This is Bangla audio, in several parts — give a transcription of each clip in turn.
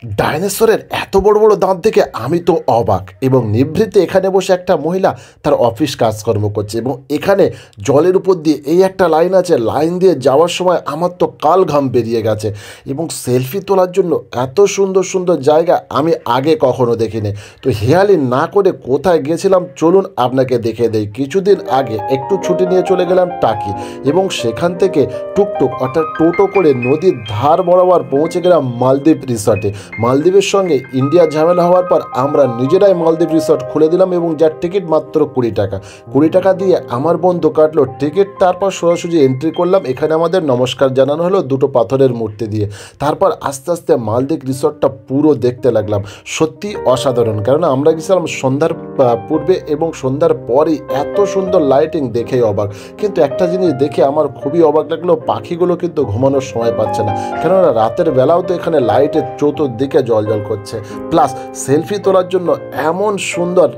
ডাইনোসরের এত বড় বড় দাঁত দেখে আমি তো অবাক এবং নিভৃতে এখানে বসে একটা মহিলা তার অফিস কাজকর্ম করছে এবং এখানে জলের উপর দিয়ে এই একটা লাইন আছে, লাইন দিয়ে যাওয়ার সময় আমার তো কাল ঘাম বেরিয়ে গেছে এবং সেলফি তোলার জন্য এত সুন্দর সুন্দর জায়গা আমি আগে কখনো দেখিনি। তো হেয়ালি না করে কোথায় গেছিলাম চলুন আপনাকে দেখে দেই। কিছুদিন আগে একটু ছুটি নিয়ে চলে গেলাম টাকি এবং সেখান থেকে টুকটুক অর্থাৎ টোটো করে নদীর ধার বরাবর পৌঁছে গেলাম মালদ্বীপ রিসর্টে। মালদ্বীপের সঙ্গে ইন্ডিয়া ঝামেলা হওয়ার পর আমরা নিজেরাই মালদ্বীপ রিসর্ট খুলে দিলাম এবং যার টিকিট মাত্র 20 টাকা। 20 টাকা দিয়ে আমার বন্ধু কাটলো টিকিট, তারপর সোজাসুজি এন্ট্রি করলাম। এখানে আমাদের নমস্কার জানানো হলো দুটো পাথরের মূর্তি দিয়ে। তারপর আস্তে আস্তে মালদ্বীপ রিসর্টটা পুরো দেখতে লাগলাম। সত্যি অসাধারণ, কারণ আমরা গেছিলাম সন্ধ্যার পূর্বে এবং সন্ধ্যার পরই এত সুন্দর লাইটিং দেখেই অবাক। কিন্তু একটা জিনিস দেখে আমার খুবই অবাক লাগলো, পাখিগুলো কিন্তু ঘুমানোর সময় পাচ্ছে না, কেননা রাতের বেলাও তো এখানে লাইটের চতুর্দিকে জল জল করছে। প্লাস সেলফি তোলার জন্য এমন সুন্দর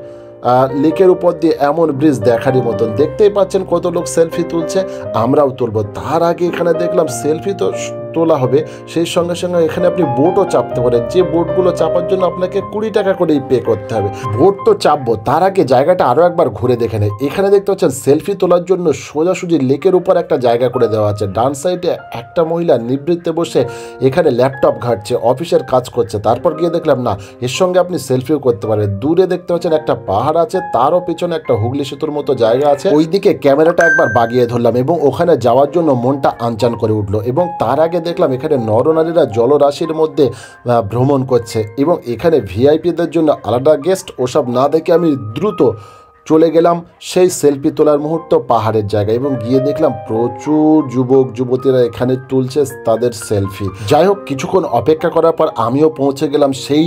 লেকের উপর দিয়ে এমন ব্রিজ দেখারই মতন। দেখতেই পাচ্ছেন কত লোক সেলফি তুলছে, আমরাও তুলব। তার আগে এখানে দেখলাম সেলফি তো তোলা হবে, সেই সঙ্গে সঙ্গে এখানে আপনি বোটও চাপতে পারেন। যে বোটগুলো চাপার জন্য আপনাকে 20 টাকা করেই পে করতে হবে। বোট তো চাপবো, তার আগে জায়গাটা আরও একবার ঘুরে দেখে নেই। এখানে দেখতে পাচ্ছেন সেলফি তোলার জন্য সোজাসুজি লেকের উপর একটা জায়গা করে দেওয়া আছে। ডান সাইডে একটা মহিলা নিবৃত্তে বসে এখানে ল্যাপটপ ঘাঁটছে, অফিসের কাজ করছে। তারপর গিয়ে দেখলাম না, এর সঙ্গে আপনি সেলফিও করতে পারেন। দূরে দেখতে পাচ্ছেন একটা পাহাড় আছে, তারও পেছনে একটা হুগলি সেতুর মতো জায়গা আছে। ওইদিকে ক্যামেরাটা একবার বাগিয়ে ধরলাম এবং ওখানে যাওয়ার জন্য মনটা আনচান করে উঠলো। এবং তার আগে দেখলাম এখানে নরনারীরা জলরাশির মধ্যে ভ্রমণ করছে এবং এখানে ভিআইপিদের জন্য আলাদা গেস্ট। ওসব না দেখে আমি দ্রুত চলে গেলাম সেই সেলফি তোলার মুহূর্ত পাহাড়ের জায়গায় এবং গিয়ে দেখলাম প্রচুর যুবক যুবতীরা এখানে তুলছে তাদের সেলফি। যাই হোক, কিছুক্ষণ অপেক্ষা করার পর আমিও পৌঁছে গেলাম সেই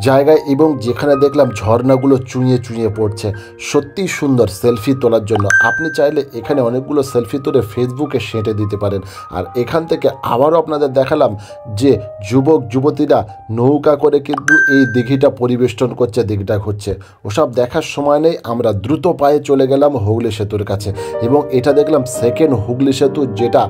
জায়গায় এবং যেখানে দেখলাম ঝর্ণাগুলো চুঁইয়ে চুঁইয়ে পড়ছে। সত্যি সুন্দর সেলফি তোলার জন্য। আপনি চাইলে এখানে অনেকগুলো সেলফি তুলে ফেসবুকে সেঁটে দিতে পারেন। আর এখান থেকে আবারও আপনাদের দেখালাম যে যুবক যুবতীরা নৌকা করে কিন্তু এই দিঘিটা পরিবেষ্টন করছে, দিঘিটা ঘুরছে। ওসব দেখার সময় নেই, আমরা দ্রুত পায়ে চলে গেলাম হুগলি সেতুর কাছে এবং এটা দেখলাম সেকেন্ড হুগলি সেতু, যেটা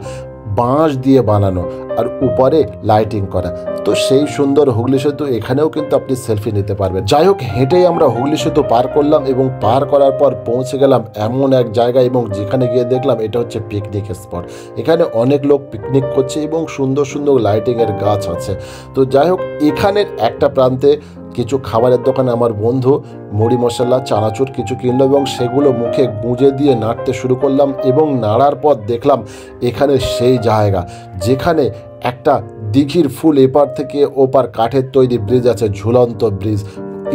বাঁশ দিয়ে বানানো আর উপরে লাইটিং করা। তো সেই সুন্দর হুগলি সেতু এখানেও কিন্তু আপনি সেলফি নিতে পারবেন। যাই হোক, হেঁটেই আমরা হুগলি সেতু পার করলাম এবং পার করার পর পৌঁছে গেলাম এমন এক জায়গায় এবং যেখানে গিয়ে দেখলাম এটা হচ্ছে পিকনিক স্পট। এখানে অনেক লোক পিকনিক করছে এবং সুন্দর সুন্দর লাইটিংয়ের গাছ আছে। তো যাই হোক, এখানের একটা প্রান্তে কিছু খাবারের দোকানে আমার বন্ধু মুড়ি মশলা চানাচুর কিছু কিনলো এবং সেগুলো মুখে গুঁজে দিয়ে নাড়তে শুরু করলাম এবং নাড়ার পর দেখলাম এখানে সেই জায়গা যেখানে একটা দিঘির ফুল এপার থেকে ওপার কাঠের তৈরি ব্রিজ আছে, ঝুলন্ত ব্রিজ।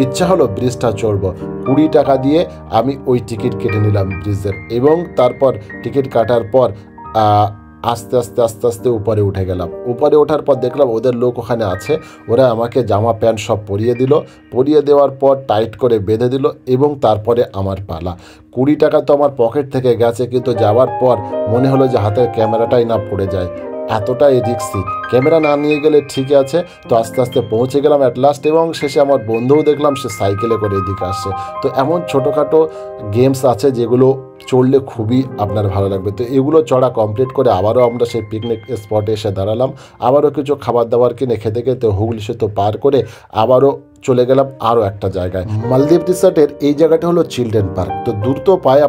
ইচ্ছা হলো ব্রিজটা চড়বো। 20 টাকা দিয়ে আমি ওই টিকিট কেটে নিলাম ব্রিজের এবং তারপর টিকিট কাটার পর আস্তে আস্তে আস্তে আস্তে উপরে উঠে গেলাম। উপরে ওঠার পর দেখলাম ওদের লোক ওখানে আছে, ওরা আমাকে জামা প্যান্ট সব পরিয়ে দিল। পরিয়ে দেওয়ার পর টাইট করে বেঁধে দিল এবং তারপরে আমার পালা। 20 টাকা তো আমার পকেট থেকে গেছে, কিন্তু যাওয়ার পর মনে হলো যে হাতের ক্যামেরাটাই না পড়ে যায়, এতটাই রিক্সি। ক্যামেরা না নিয়ে গেলে ঠিক আছে। তো আস্তে আস্তে পৌঁছে গেলাম অ্যাট লাস্ট এবং শেষে আমার বন্ধুও দেখলাম সে সাইকেলে করে এদিকে আসছে। তো এমন ছোটোখাটো গেমস আছে যেগুলো চড়লে খুবই আপনার ভালো লাগবে। তো এগুলো চড়া কমপ্লিট করে আবারও আমরা সেই পিকনিক স্পটে এসে দাঁড়ালাম। আবারও কিছু খাবার দাবার কিনে খেতে খেতে হুগলি সেতু পার করে আবারও চলে গেলাম আরও একটা জায়গায়। মালদ্বীপ রিসর্টের এই জায়গাটা হলো চিলড্রেন পার্ক। তো দ্রুত পায়ে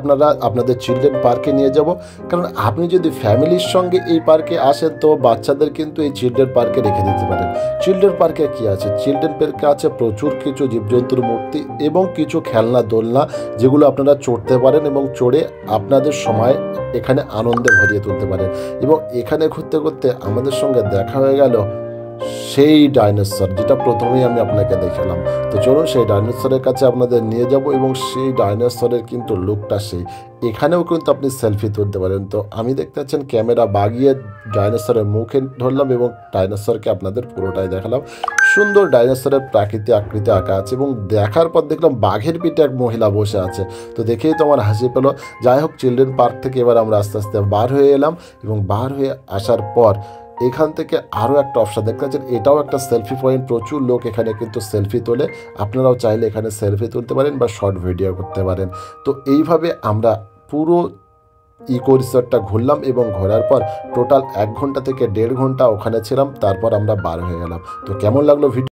আপনাদের চিলড্রেন পার্কে নিয়ে যাব, কারণ আপনি যদি ফ্যামিলির সঙ্গে এই পার্কে আসেন তো বাচ্চাদের কিন্তু এই চিলড্রেন পার্কে রেখে দিতে পারেন। চিলড্রেন পার্কে কি আছে? চিলড্রেন পার্কে আছে প্রচুর কিছু জীবজন্তুর মূর্তি এবং কিছু খেলনা দোলনা, যেগুলো আপনারা চড়তে পারেন এবং চড়ে আপনাদের সময় এখানে আনন্দে ভরিয়ে তুলতে পারেন। এবং এখানে ঘুরতে ঘুরতে আমাদের সঙ্গে দেখা হয়ে গেল সেই ডাইনোসর, যেটা প্রথমেই আমি আপনাকে দেখালাম। তো চলুন সেই ডাইনোসরের কাছে আপনাদের নিয়ে যাব এবং সেই ডাইনোসরের কিন্তু লুকটা সেই। এখানেও কিন্তু আপনি সেলফি তুলতে পারেন। তো আমি দেখতে পাচ্ছেন ক্যামেরা বাগিয়ে ডাইনোসরের মুখে ধরলাম এবং ডাইনোসরকে আপনাদের পুরোটাই দেখালাম। সুন্দর ডাইনোসরের প্রাকৃতিক আকৃতি আঁকা আছে এবং দেখার পর দেখলাম বাঘের পিঠে এক মহিলা বসে আছে। তো দেখেই তো আমার হাসি পেল। যাই হোক, চিলড্রেন পার্ক থেকে এবার আমরা আস্তে আস্তে বার হয়ে এলাম এবং বার হয়ে আসার পর এখান থেকে আরও একটা অপশন দেখতে পাচ্ছেন, এটাও একটা সেলফি পয়েন্ট। প্রচুর লোক এখানে কিন্তু সেলফি তোলে। আপনারাও চাইলে এখানে সেলফি তুলতে পারেন বা শর্ট ভিডিও করতে পারেন। তো এইভাবে আমরা পুরো ইকো রিসর্টটা ঘুরলাম এবং ঘোরার পর টোটাল 1 ঘন্টা থেকে 1.5 ঘন্টা ওখানে ছিলাম। তারপর আমরা বার হয়ে গেলাম। তো কেমন লাগলো ভিডিও?